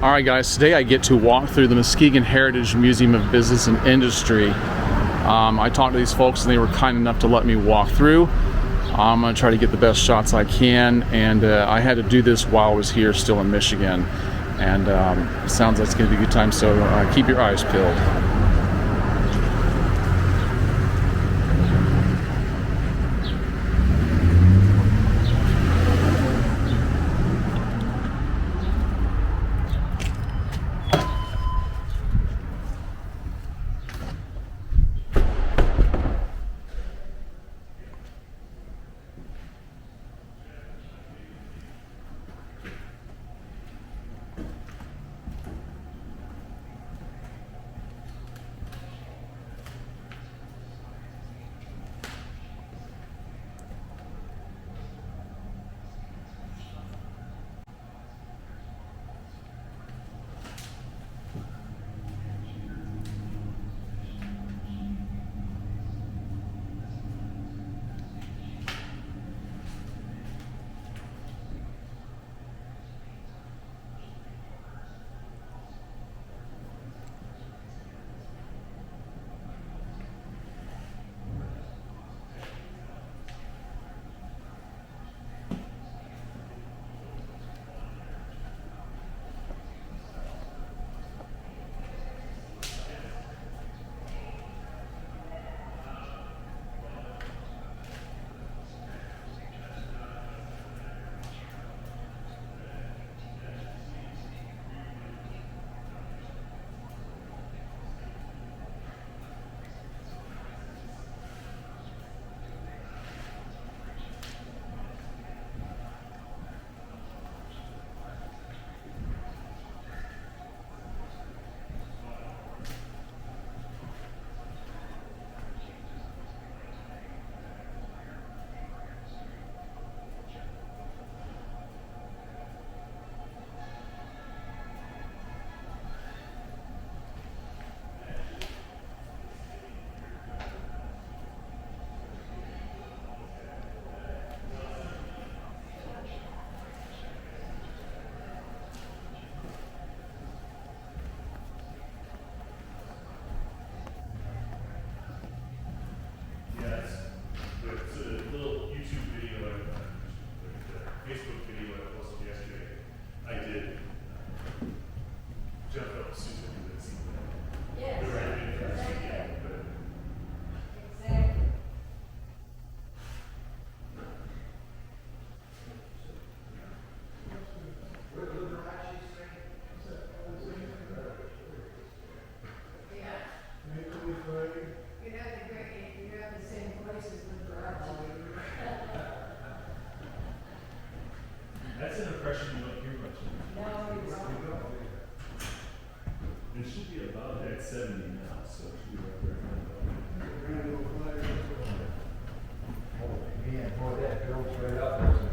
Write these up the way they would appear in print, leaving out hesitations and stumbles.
Alright guys, today I get to walk through the Muskegon Heritage Museum of Business and Industry. I talked to these folks and they were kind enough to let me walk through. I'm going to try to get the best shots I can, and I had to do this while I was here still in Michigan. And it sounds like it's going to be a good time, so keep your eyes peeled. That's an impression you don't hear much of. No, it should be about at 70 now, so it should be right there. Yeah, boy, that builds right up, doesn't it?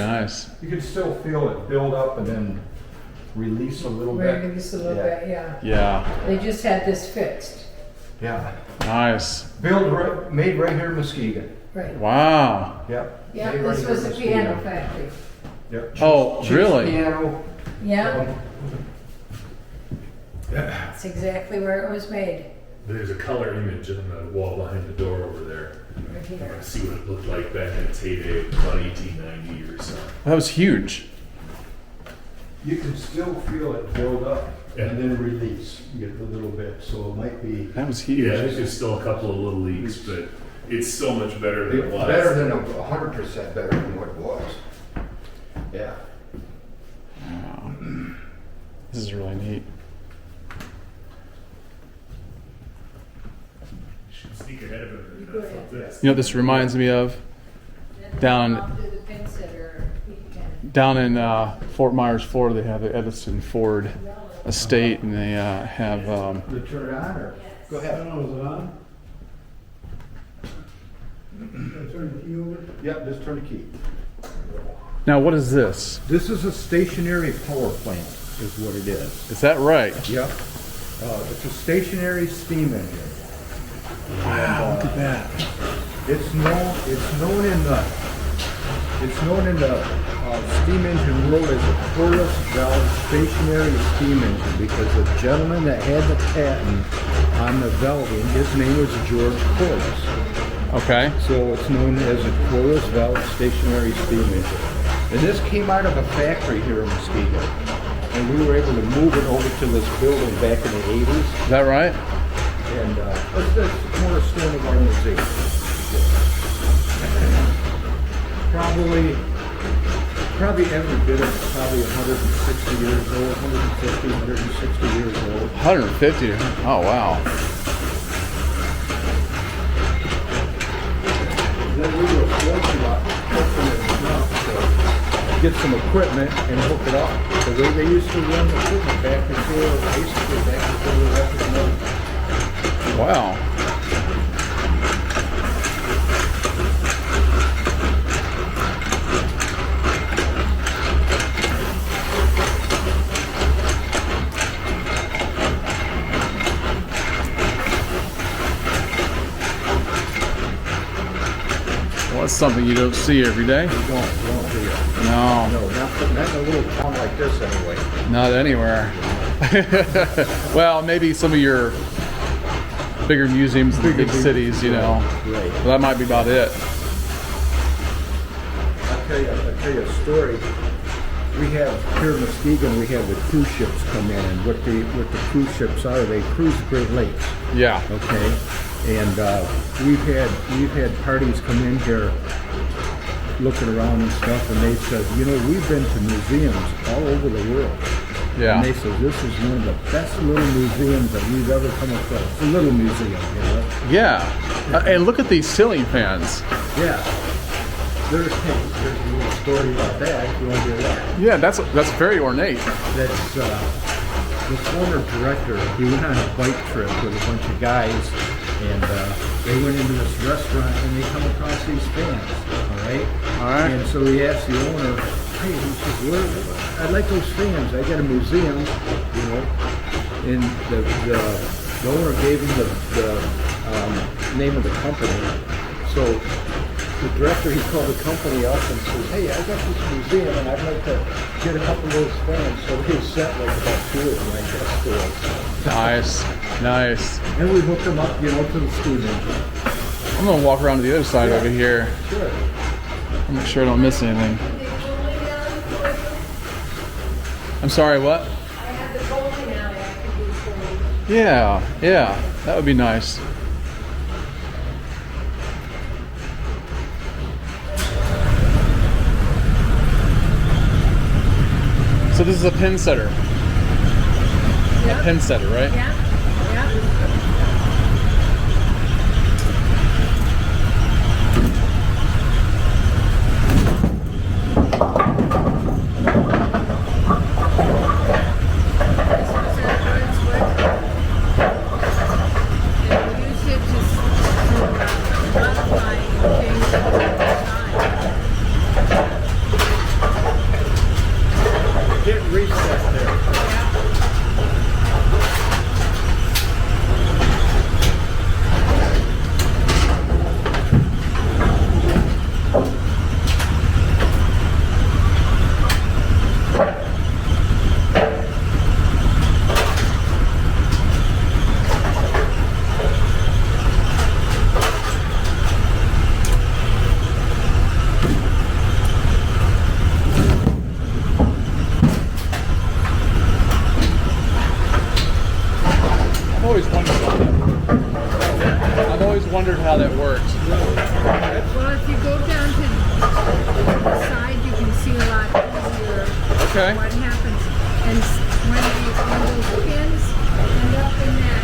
nice. You can still feel it build up and then release a little bit. Release a little bit, yeah. Yeah, They just had this fixed. Yeah. nice. Made right here in Muskegon. Right. Wow. Yep. Yeah, Made right this here was in a piano Muskegon. factory. Yep. Oh, Cheap really? Piano. Yeah, that's exactly where it was made. There's a color image on the wall behind the door over there. Right I here. want to see what it looked like back in its heyday, about 1890 or so. That was huge. You can still feel it build up Yeah. and then release. You get a little bit, so it might be That was huge. Yeah, there's still a couple of little leaks, but it's so much better than it was. better than 100% better than what it was. Yeah. Wow. This is really neat. You should sneak ahead of it You and go not ahead. flip this. You know what this reminds me of? Then Down- off to the pin setter, you can- Down in Fort Myers, Florida, they have the Edison Ford estate, and they have To turn it on or? Go ahead. Is it on? Turn the key over? Yep, just turn the key. now what is this? This is a stationary power plant, is what it is. Is that right? Yep. It's a stationary steam engine. Wow, look at that. It's known in the steam engine world as a Corliss valve stationary steam engine because the gentleman that had the patent on the valving, his name was George Corliss. Okay. So it's known as a Corliss valve stationary steam engine. And this came out of a factory here in Muskegon. And we were able to move it over to this building back in the 80s. Is that right? And that's the cornerstone of our museum. Probably every bit of it, probably 160 years old, 150, 160 years old. 150. Oh wow. Then we were fortunate enough to get some equipment and hook it up. The way they used to run the equipment back before, basically back before the electric motor. Wow. Well, that's something you don't see every day. Don't do it. No, No, not in a little town like this anyway. not anywhere. Well, maybe some of your bigger museums in the big cities, you know. Right. Well, that might be about it. I'll tell you a story. We have here in Muskegon, we have the cruise ships come in, and what the cruise ships are, they cruise the Great Lakes. Yeah. Okay, and we've had parties come in here looking around and stuff, and they said, you know, we've been to museums all over the world. Yeah. And they said, this is one of the best little museums that we've ever come across. A little museum, you know? Yeah. And look at these ceiling fans. Yeah. There's a little story about that, if you want to hear that. Yeah, that's very ornate. That's the former director. He went on a bike trip with a bunch of guys, and they went into this restaurant and they come across these fans. All right. All right. And so he asked the owner, "Hey," he says, "I'd like those fans. I got a museum, you know." And the owner gave him the name of the company. So the director, he called the company up and says, "Hey, I got this museum and I'd like to get a couple of those fans." So he sent like about 2 of them, I guess, to us. Nice. Nice. And we hooked them up, you know, to the steam engine. I'm gonna walk around to the other side over here. Sure. I'll make sure I don't miss anything. I'm sorry, what? I have the bowling alley I could use for you. Yeah, yeah. That would be nice. So this is a pin setter. A Yeah. pin setter, right? Yeah, yeah. hit reset there. I've always wondered how that works. Well, if you go down to the side, you can see a lot easier Okay. what happens. And when those pins end up in that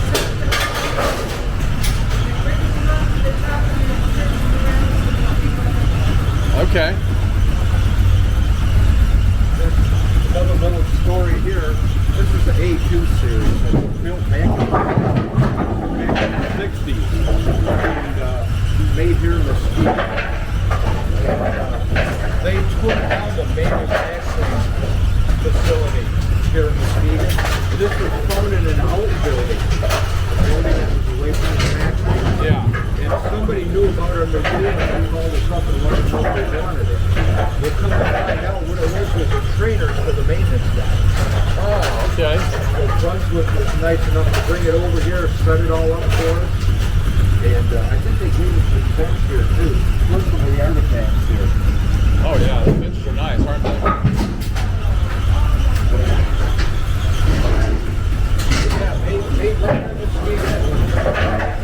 system, it brings them up to the top and then it turns them around. Okay. Another little story here. This is the A2 series that was built back in the 60s and made here in Muskegon. They took down the manufacturing facility here in Muskegon. This was found in an outbuilding, a building that was away from the factory. Yeah. And somebody knew about our museum and called us up and wanted to know if they wanted it. We'll come to find out what it was the trainers for the maintenance guy. Oh, okay. So Brunswick was nice enough to bring it over here, set it all up for us. And I think they gave us the bench here too. Look at the artifacts here. Oh yeah, the benches are nice, aren't they? Yeah, made right on the Muskegon.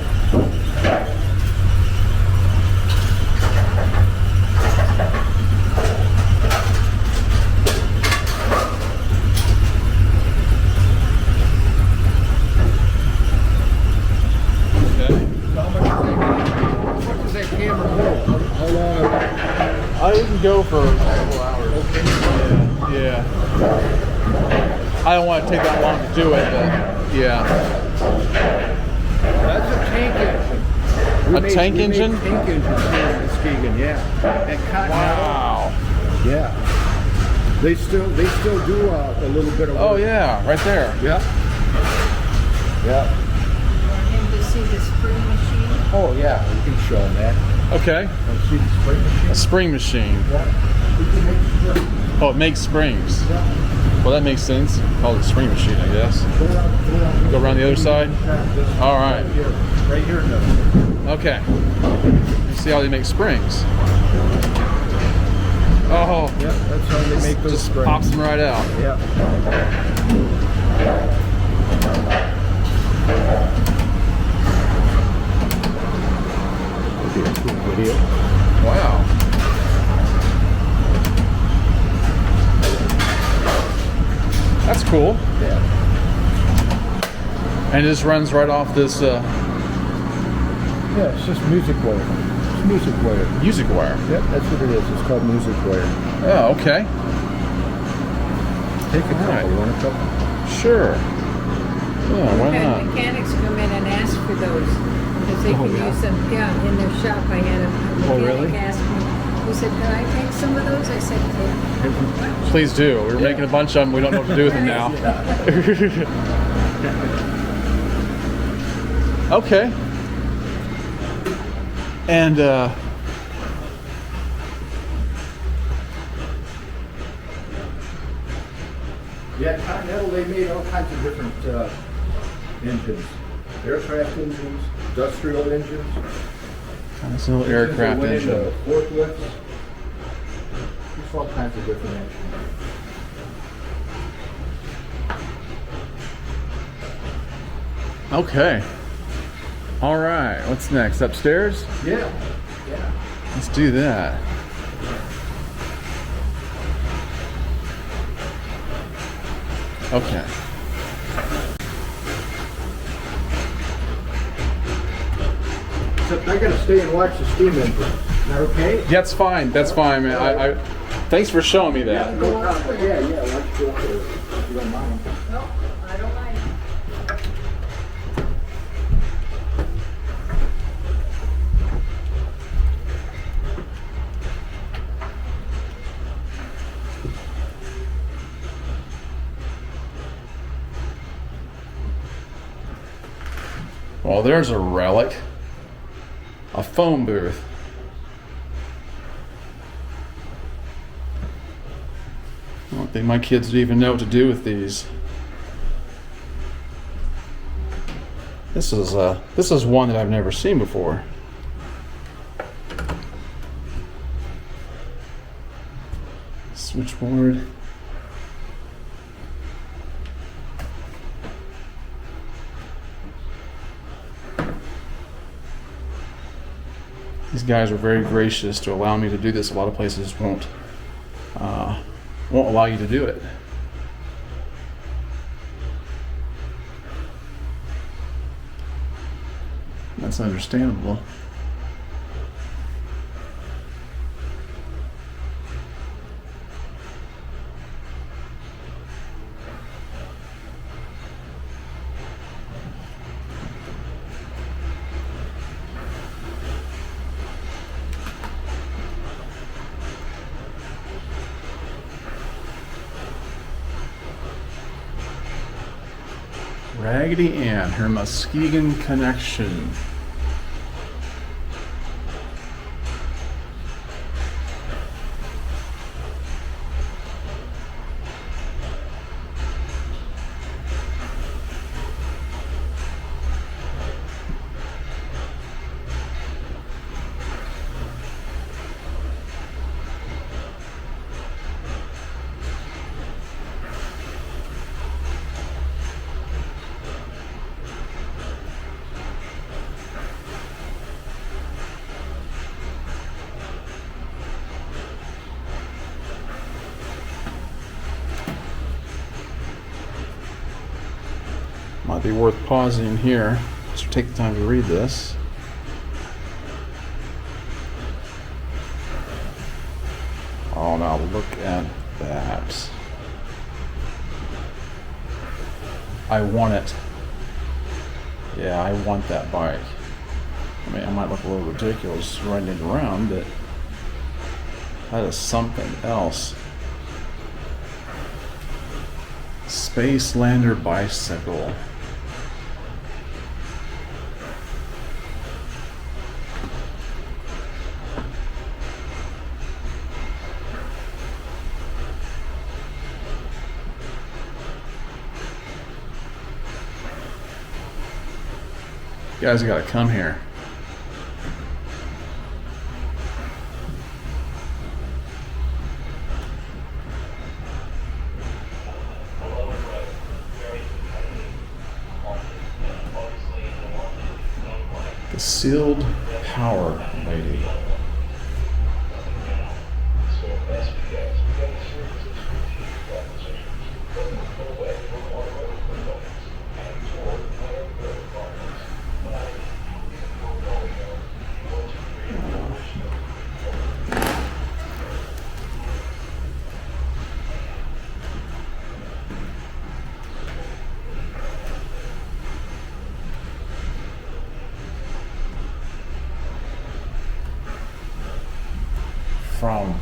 I can go for a couple hours. Okay. Yeah. I don't want to take that long to do it, but yeah. That's a tank engine. A tank engine? Tank engines here in Muskegon, yeah. And Continental. Wow. Yeah. They still do a little bit of work. Oh yeah, right there. Yeah. Yeah. Want him to see the spring machine? Oh yeah, you can show them that. Okay. Want to see the spring machine? A spring machine. Yeah. We can make spring. Oh, it makes springs. Yeah. Well, that makes sense. Call it a spring machine, I guess. Go around the other side? All right. Right here. No. Okay. You see how they make springs? Oh. Yeah, that's how they make those Just springs. pops them right out. Yeah. Video. Wow. That's cool. Yeah. And it just runs right off this Yeah, it's just music wire. It's music wire. music wire. Yep, that's what it is. It's called music wire. Oh, okay. Take a couple. Alright. You want a couple? Sure. Yeah, why Had not? mechanics come in and ask for those because they Oh, can yeah? use them. Yeah, in their shop. I had a mechanic really? ask me. He said, "Can I take some of those?" I said, "Yeah." Please do. We're making a bunch of them. We don't know what to do with them now. Okay. And Yeah, Continental, they made all kinds of different engines. Aircraft engines, industrial engines. it's a little aircraft Went engine. into forklifts. There's all kinds of different engines. Okay. All right. What's next? Upstairs? Yeah. Yeah. Let's do that. Okay. Except I gotta stay and watch the steam engine. Is that okay? That's fine. That's fine, man. I thanks for showing me that. No problem. Yeah, yeah, why don't you go up there if you don't mind. No, I don't mind. Oh, there's a relic. A phone booth. I don't think my kids would even know what to do with these. This is one that I've never seen before. Switchboard. These guys are very gracious to allow me to do this. A lot of places won't allow you to do it. That's understandable. Raggedy Ann, her Muskegon connection. Might be worth pausing here just to take the time to read this. Oh, now look at that. I want it. Yeah, I want that bike. I mean, I might look a little ridiculous riding it around, but that is something else. Space Lander bicycle. You guys gotta come here. The sealed power lady.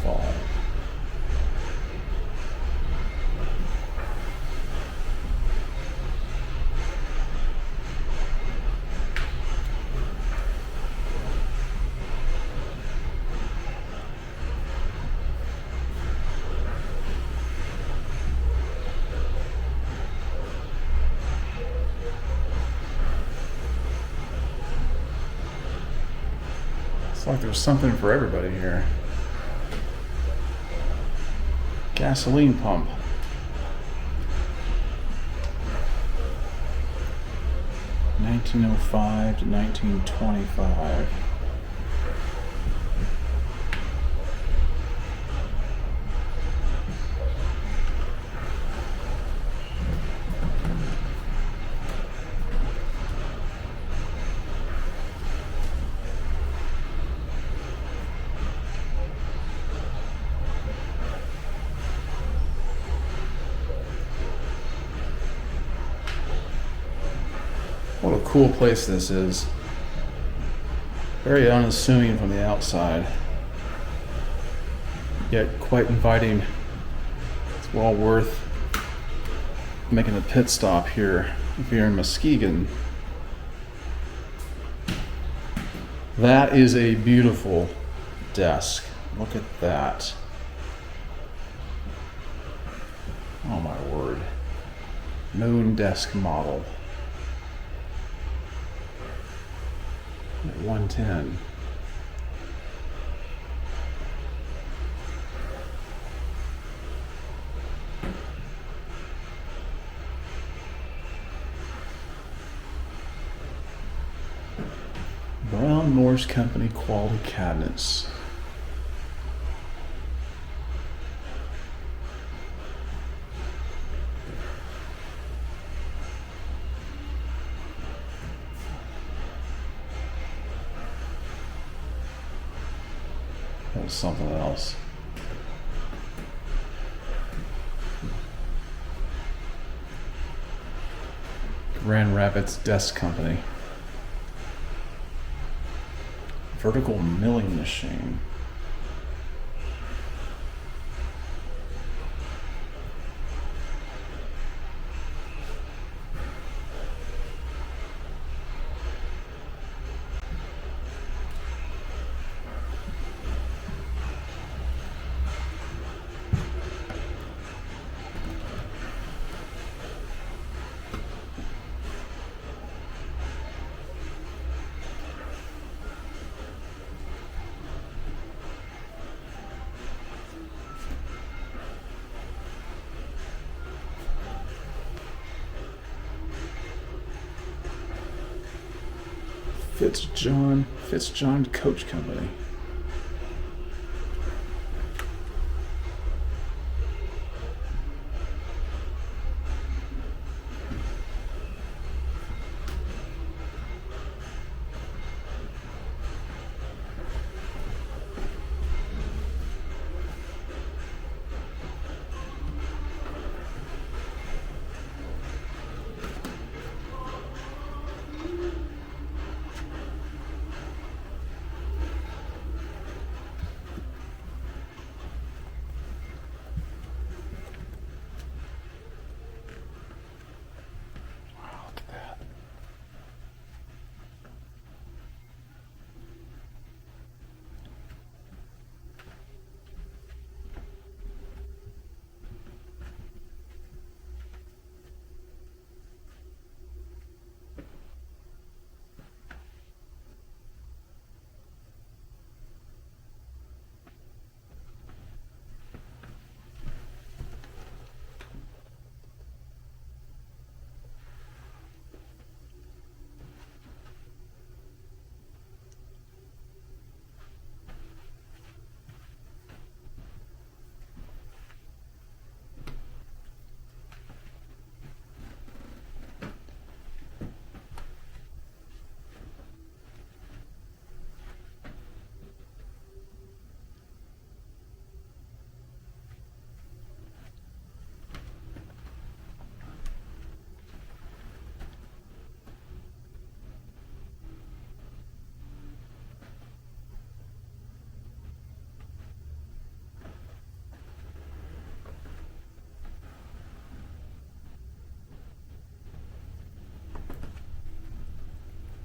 Fall. It's like there's something for everybody here. Gasoline pump. (1905 to 1925). What a cool place this is. Very unassuming from the outside, yet quite inviting. It's well worth making a pit stop here if you're in Muskegon. That is a beautiful desk. Look at that. Oh my word. Moon desk model. At 110. Brown Norse Company quality cabinets. That was something else. Grand Rapids Desk Company. Vertical milling machine. Fitzjohn Coach Company.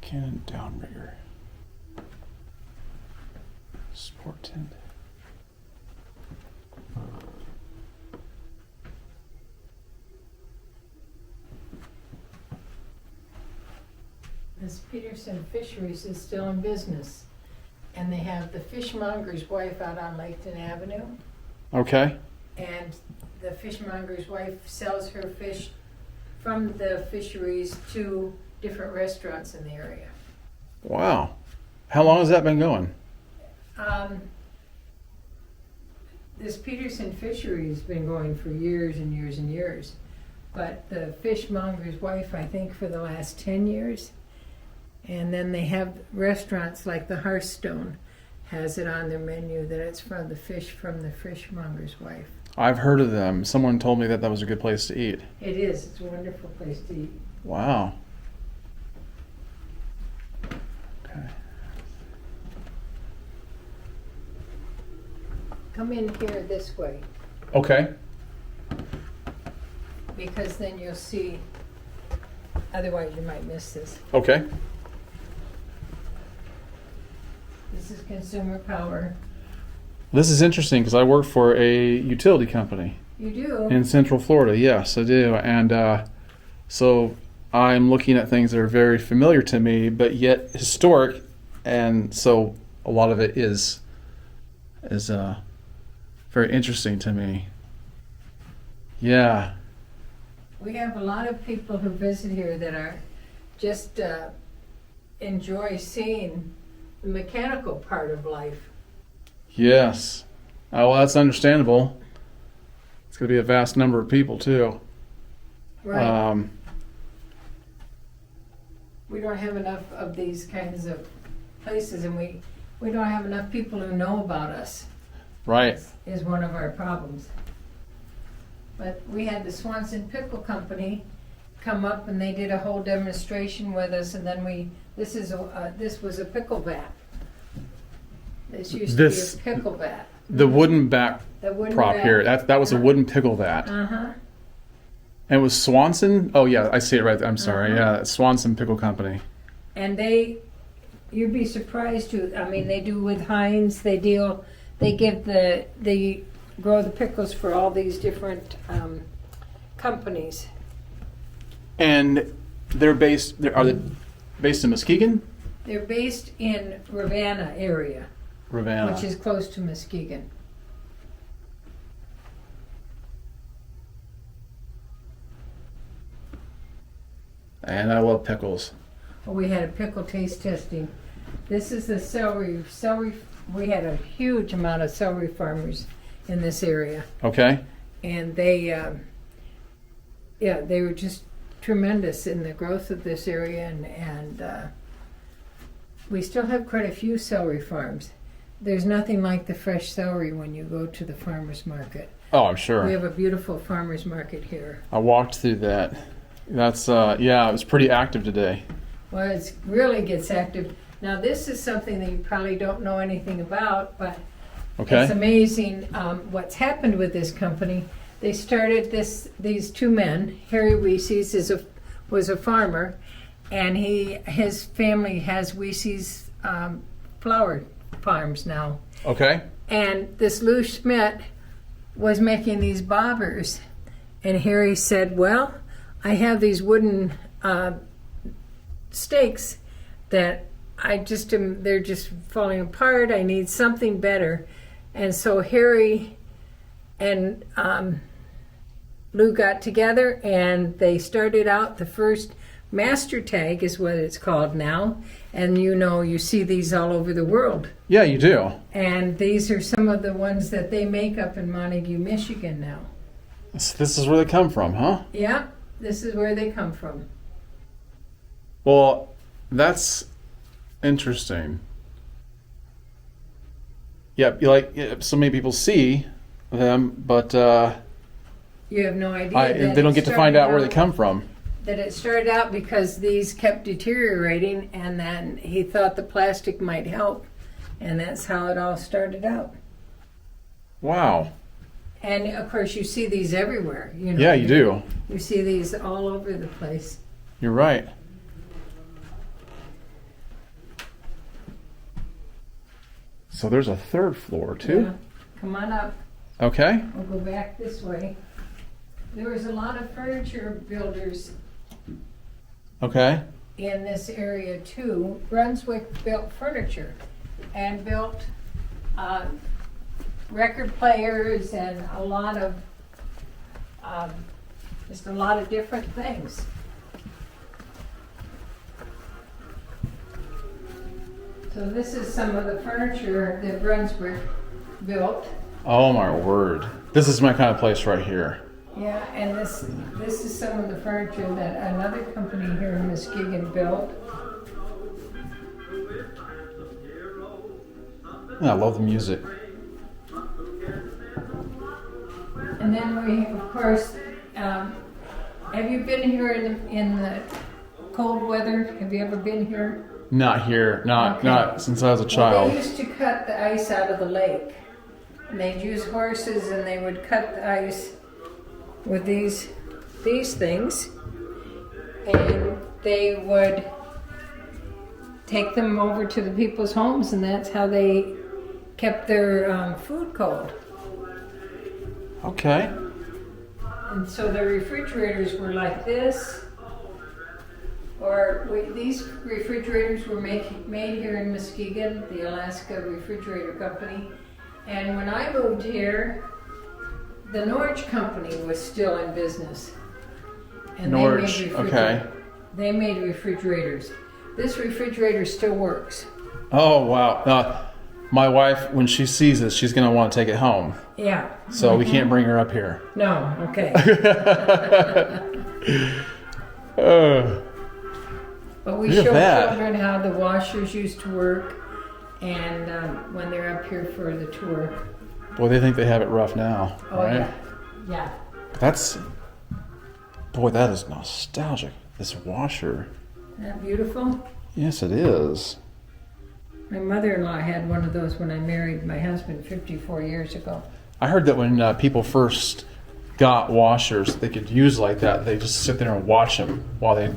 Cannon downrigger. Sport tent. This Peterson Fisheries is still in business, and they have the fishmonger's wife out on Laketon Avenue, Okay. and the fishmonger's wife sells her fish from the fisheries to different restaurants in the area. Wow. How long has that been going? This Peterson Fisheries has been going for years and years and years, but the fishmonger's wife, I think, for the last 10 years. And then they have restaurants like the Hearthstone has it on their menu that it's from the fishmonger's wife. I've heard of them. Someone told me that that was a good place to eat. It is. It's a wonderful place to eat. Wow. Okay. Come in here this way, Okay. because then you'll see, otherwise you might miss this. Okay. This is consumer power. This is interesting because I work for a utility company You do? in Central Florida. Yes, I do. And so I'm looking at things that are very familiar to me, but yet historic. And so a lot of it is very interesting to me. Yeah. We have a lot of people who visit here that are just enjoy seeing the mechanical part of life. Yes. Oh, well, that's understandable. It's going to be a vast number of people too. Right. We don't have enough of these kinds of places, and we don't have enough people who know about us. Right. Is one of our problems. But we had the Swanson Pickle Company come up, and they did a whole demonstration with us, and then this was a pickle vat. This used to be a pickle vat. The wooden back The wooden prop vat. here. That was a wooden pickle vat. Uh-huh. And it was Swanson? Oh yeah, I see it right there. I'm sorry. Uh-huh. Yeah, Swanson Pickle Company. And you'd be surprised too. I mean, they do with Heinz. They grow the pickles for all these different companies. And are they based in Muskegon? They're based in Ravenna area, Ravenna. which is close to Muskegon. And I love pickles. Well, we had a pickle taste testing. This is the celery. We had a huge amount of celery farmers in this area, Okay. and they were just tremendous in the growth of this area, and we still have quite a few celery farms. There's nothing like the fresh celery when you go to the farmer's market. Oh, I'm We sure. have a beautiful farmer's market here. I walked through that. That's it was pretty active today. Well, it really gets active. Now, this is something that you probably don't know anything about, but it's Okay. amazing what's happened with this company. They started these two men. Harry Weese's was a farmer, and his family has Weese's flower farms now. Okay. And this Lou Schmidt was making these bobbers, and Harry said, "Well, I have these wooden stakes that they're just falling apart. I need something better." And so Harry and Lou got together, and they started out the first master tag is what it's called now. And you see these all over the world. Yeah, you do. And these are some of the ones that they make up in Montague, Michigan now. This is where they come from, huh? Yeah, this is where they come from. Well, that's interesting. Yeah, so many people see them, but You have no idea. they don't get to find out where they come from. That it started out because these kept deteriorating, and then he thought the plastic might help, and that's how it all started out. Wow. And of course, you see these everywhere. Yeah, you do. You see these all over the place. You're right. So there's a third floor too. Yeah. Come on up. Okay. We'll go back this way. There was a lot of furniture builders Okay. in this area too. Brunswick built furniture and built record players and a lot of different things. So this is some of the furniture that Brunswick built. Oh my word. This is my kind of place right here. Yeah, and this is some of the furniture that another company here in Muskegon built. I love the music. And then we, of course, have you been here in the cold weather? Have you ever been here? Not here. Not Okay. not since I was a Well, child. they used to cut the ice out of the lake. And they'd use horses, and they would cut the ice with these things. And they would take them over to the people's homes, and that's how they kept their food cold. Okay. And so the refrigerators were like this, these refrigerators were made here in Muskegon, the Alaska Refrigerator Company. And when I moved here, the Norwich Company was still in business. And Norwich, okay. They made refrigerators. This refrigerator still works. Oh, wow. My wife, when she sees this, she's going to want to take it home. Yeah. So we can't bring her up here. No, okay. But we Look at show that. children how the washers used to work, and when they're up here for the tour. Boy, they think they have it rough now, Oh, right? yeah. Boy, that is nostalgic. This washer. Isn't that beautiful? Yes, it is. My mother-in-law had one of those when I married my husband 54 years ago. I heard that when people first got washers, they could use like that. They just sit there and watch them while they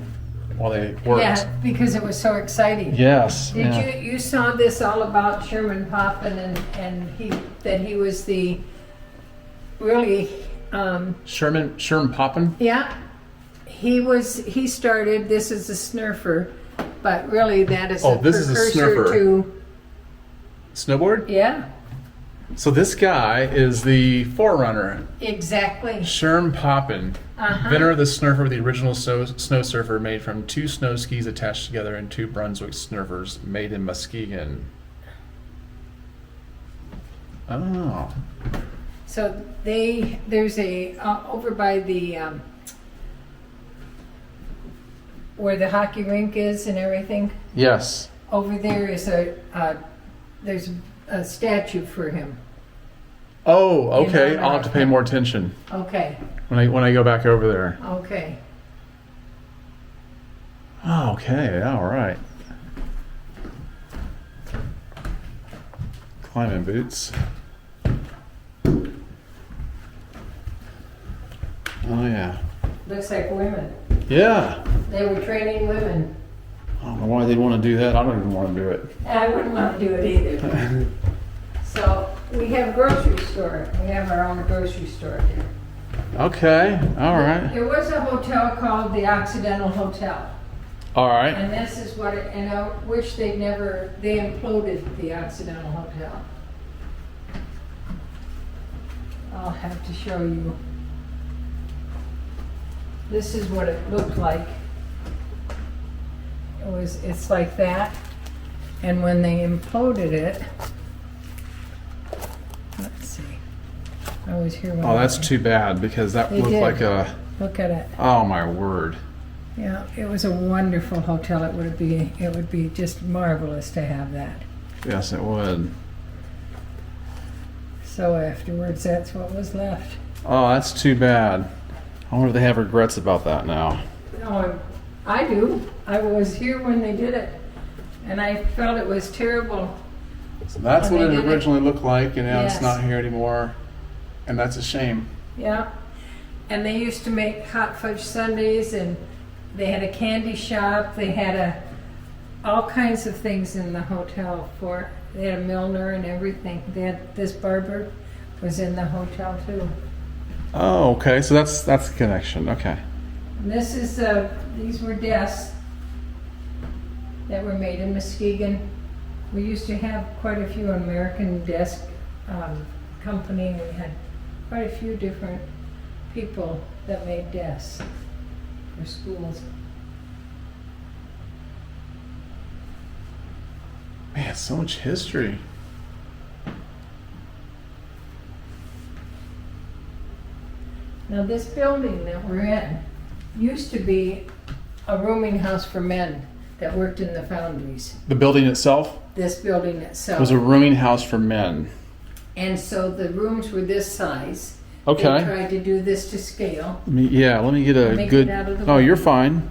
worked. Yeah, because it was so exciting. Yes. Did you saw this all about Sherman Poppin and he was the really Sherman Poppin? yeah, he started, this is a snurfer, but really that is This is a snurfer. to Snowboard? yeah, So this guy is the forerunner. exactly. Sherm Poppin, inventor of the snurfer, the original snow surfer made from 2 snow skis attached together and 2 Brunswick snurfers made in Muskegon. Oh. So there's a over by the where the hockey rink is and everything. Yes. Over there is there's a statue for him. Oh, okay. In I'll have to pay more attention Okay, when I go back over there. okay. Oh, okay. All right. Climbing boots. Oh yeah. Looks like women. Yeah. They were training women. I don't know why they'd want to do that. I don't even want to do it. I wouldn't want to do it either. So we have a grocery store. We have our own grocery store here. Okay. All right. There was a hotel called the Occidental Hotel. All right. And this is what it, and I wish they imploded the Occidental Hotel. I'll have to show you. This is what it looked like. It's like that. And when they imploded it, let's see. I was here when Oh, that's too bad because that They looked did. like a. Look at it. Oh my word. Yeah, it was a wonderful hotel. It would be just marvelous to have that. Yes, it would. So afterwards, that's what was left. Oh, that's too bad. I wonder if they have regrets about that now. No, I do. I was here when they did it, and I felt it was terrible. So that's When what they it did it. originally looked like, and now Yes. it's not here anymore. And that's a shame. Yeah, and they used to make hot fudge sundaes, and they had a candy shop. They had all kinds of things in the hotel. They had a milliner and everything. This barber was in the hotel too. Oh, okay. So that's the connection. Okay. And this is these were desks that were made in Muskegon. We used to have quite a few American desk company. We had quite a few different people that made desks for schools. Man, so much history. Now this building that we're in used to be a rooming house for men that worked in the foundries. The building itself This building itself. was a rooming house for men. And so the rooms were this size. They Okay. tried to do this to scale. Let me get a Make good. it out of the Oh, way. you're fine.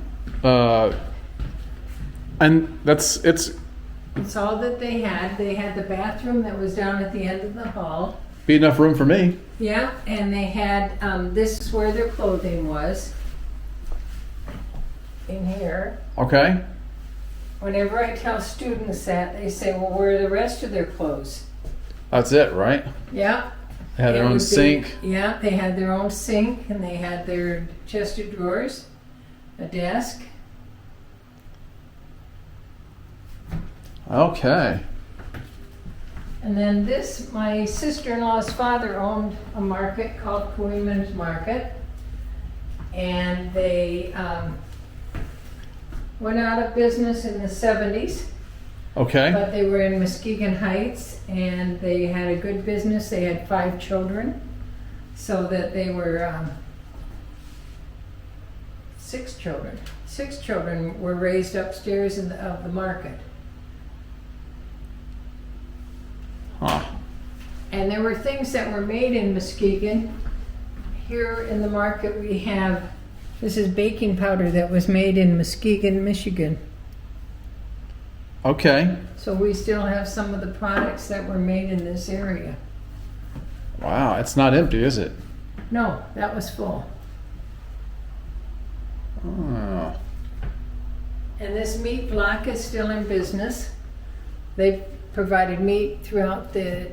And it's It's all that they had. They had the bathroom that was down at the end of the hall. be enough room for me. Yeah, and they had, this is where their clothing was. In here. Okay. whenever I tell students that, they say, well, where are the rest of their clothes? That's it, right? Yeah. They had their It own would be- sink. Yeah, they had their own sink and they had their chest of drawers, a desk. Okay. And then this, my sister-in-law's father owned a market called Coinman's Market. And they went out of business in the 70s. Okay. But they were in Muskegon Heights and they had a good business. They had 5 children. So that they were 6 children. 6 children were raised upstairs of the market. Huh. And there were things that were made in Muskegon. Here in the market we have, this is baking powder that was made in Muskegon, Michigan. Okay. So we still have some of the products that were made in this area. Wow, it's not empty, is it? No, that was full. Oh. And this meat block is still in business. They've provided meat throughout the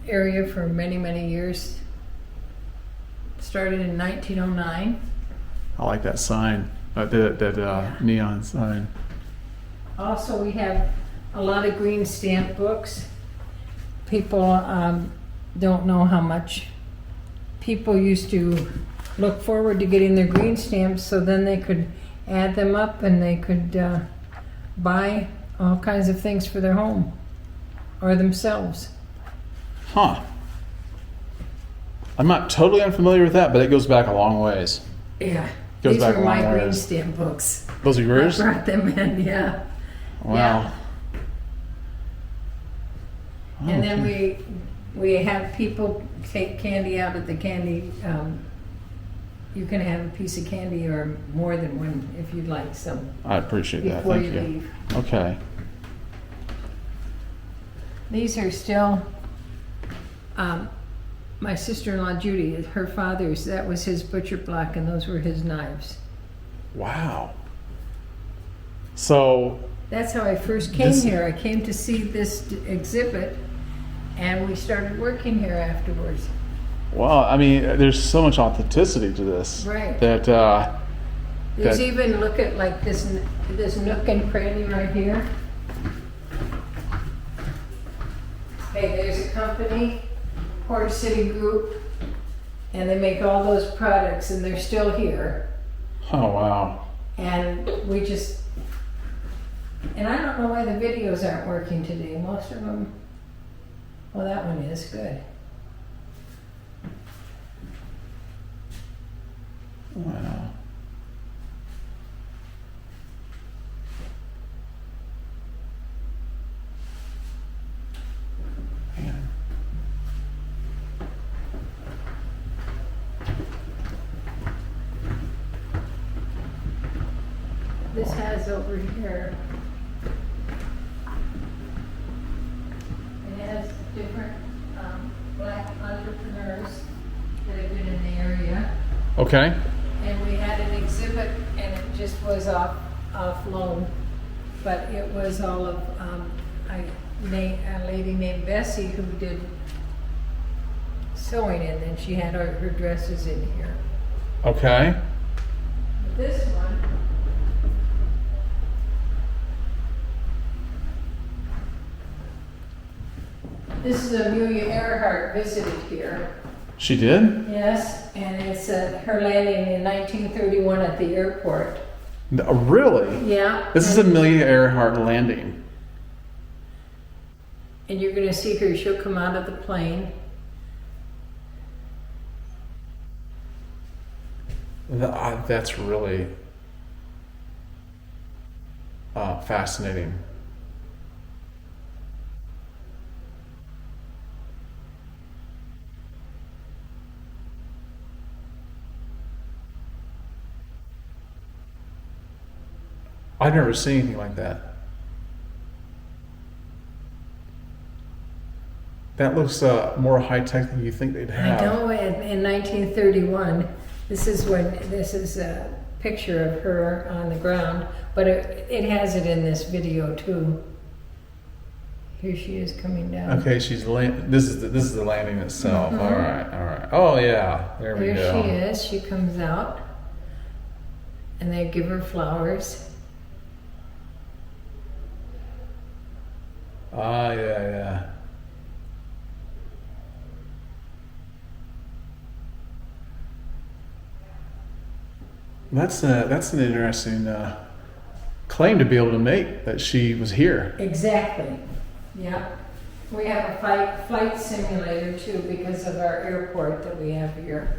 area for many, many years. Started in 1909. I like that sign, that neon sign. Also, we have a lot of green stamp books. People don't know how much people used to look forward to getting their green stamps so then they could add them up and they could buy all kinds of things for their home or themselves. Huh. I'm not totally unfamiliar with that, but it goes back a long ways. Yeah. Goes These back were a long my green ways. stamp books. Those are yours? I brought them in, yeah. Wow. And then Okay. we have people take candy out of the candy. You can have a piece of candy or more than one if you'd like some I appreciate that. before Thank you you. leave. Okay. These are still my sister-in-law Judy, her father's, that was his butcher block and those were his knives. Wow. So, That's how I first came This- here. I came to see this exhibit and we started working here afterwards. well, I mean, there's so much authenticity to this. Right. That, There's that- even, look at like this nook and cranny right here. Okay, there's a company, Port City Group, and they make all those products and they're still here. oh, wow. And we just, and I don't know why the videos aren't working today. Most of them, well, that one is good. Wow. Man. This has over here, it has different black entrepreneurs that have been in the area. Okay. And we had an exhibit and it just was off loan. But it was all of a lady named Bessie who did sewing and then she had her dresses in here. Okay. This one, this is Amelia Earhart visited here. She did? Yes, and it's her landing in 1931 at the airport. Really? Yeah. This is Amelia Earhart landing. And you're going to see her, she'll come out of the plane. That's really fascinating. I've never seen anything like that. That looks more high tech than you think they'd have. I know in 1931, this is picture of her on the ground, but it has it in this video too. Here she is coming down. Okay, this is the landing itself. Mhm. All right. Oh yeah, there we There go. she is. She comes out, and they give her flowers. Ah, yeah. That's an interesting claim to be able to make that she was here. Exactly. Yeah. We have a flight simulator too because of our airport that we have here.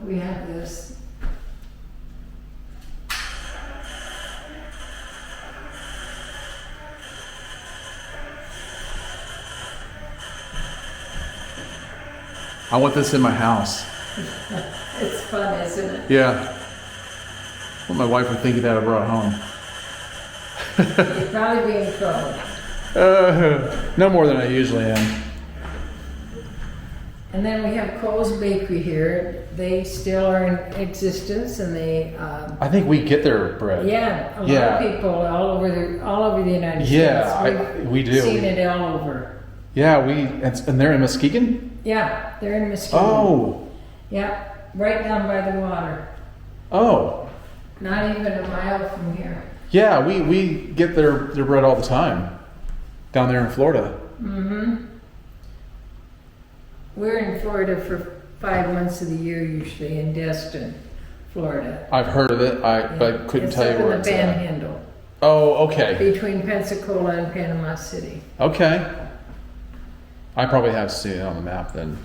We have this. I want this in my house. It's fun, isn't it? Yeah. What my wife would think of that I brought home. You're probably being trouble. No more than I usually am. And then we have Cole's Bakery here. They still are in existence, and they. I think we get their bread. Yeah, a lot Yeah. of people all over the United Yeah, States. we do. Seen it all over. Yeah, and they're in Muskegon? Yeah, they're in Muskegon. Oh. Yeah, right down by the water. Oh. Not even a mile from here. Yeah, we get their bread all the time down there in Florida. Mm-hmm. We're in Florida for 5 months of the year usually, in Destin, Florida. I've heard of it, but I couldn't tell you where it's it's up in the at. Panhandle, Oh, okay. between Pensacola and Panama City. Okay. I probably have seen it on the map then.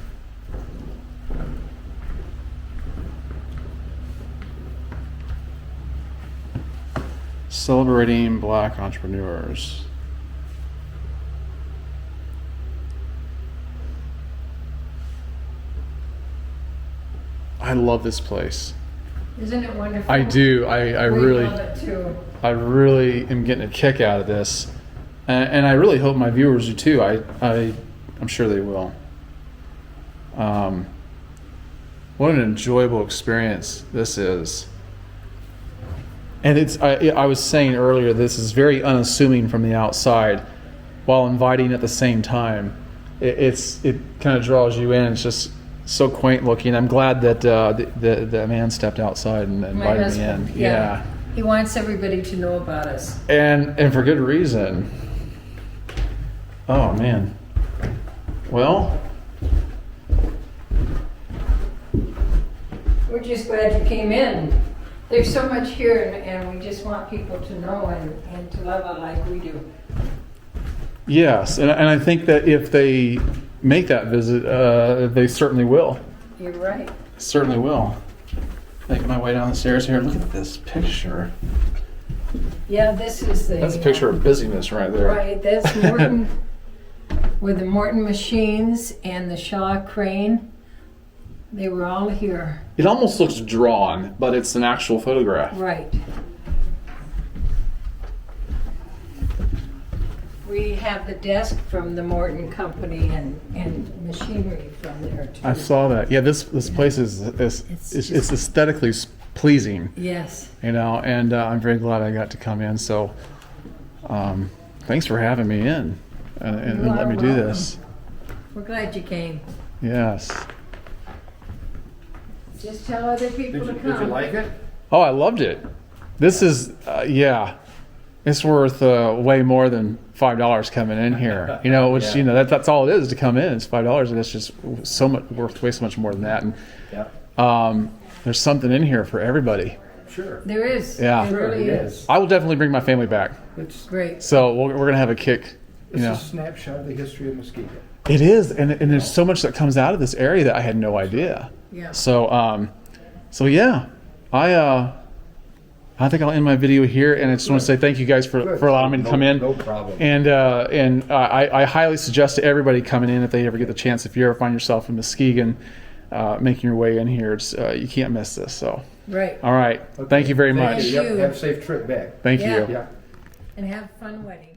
Celebrating Black entrepreneurs. I love this place. Isn't it wonderful? I do. I We really, love it too. I really am getting a kick out of this, and I really hope my viewers do too. I'm sure they will. What an enjoyable experience this is. And I was saying earlier, this is very unassuming from the outside, while inviting at the same time. It kind of draws you in. It's just so quaint looking. I'm glad that the man stepped outside and My invited me husband, in. yeah. He wants everybody to know about us. And for good reason. Oh man. Well, We're just glad you came in. There's so much here, and we just want people to know and to love it like we do. yes, and I think that if they make that visit, they certainly will. You're right. Certainly will. Make my way down the stairs here. Look at this picture. Yeah, this is the. That's a picture of busyness right there. Right, that's Morton, with the Morton machines and the Shaw crane. They were all here. It almost looks drawn, but it's an actual photograph. Right. We have the desk from the Morton Company and machinery from there too. I saw that. Yeah, this place is it's aesthetically pleasing, Yes. you know, and I'm very glad I got to come in. So, thanks for having me in and You let are me do welcome. this. We're glad you came. Yes. Just tell other people to come. Did you like it? Oh, I loved it. This is yeah, it's worth way more than $5 coming in here. You know, which Yeah. you know that's all it is to come in. It's $5, and it's just so much worth way so much more than that. And Yeah. there's something in here for everybody. Sure. There is. Yeah. There really Sure, is. I will definitely bring my family back. It's Great. So we're gonna have a kick. You it's know, a snapshot of the history of Muskegon. it is, and there's so much that comes out of this area that I had no idea. Yeah. So so yeah, I think I'll end my video here, and I just want to say thank you guys for allowing me to come in. No problem. And I highly suggest to everybody coming in, if they ever get the chance, if you ever find yourself in Muskegon, making your way in here, it's, you can't miss this. So, Right. all right, thank you very much. Thank Yep, you. have a safe trip back. Thank Yeah. you. Yeah. And have fun wedding.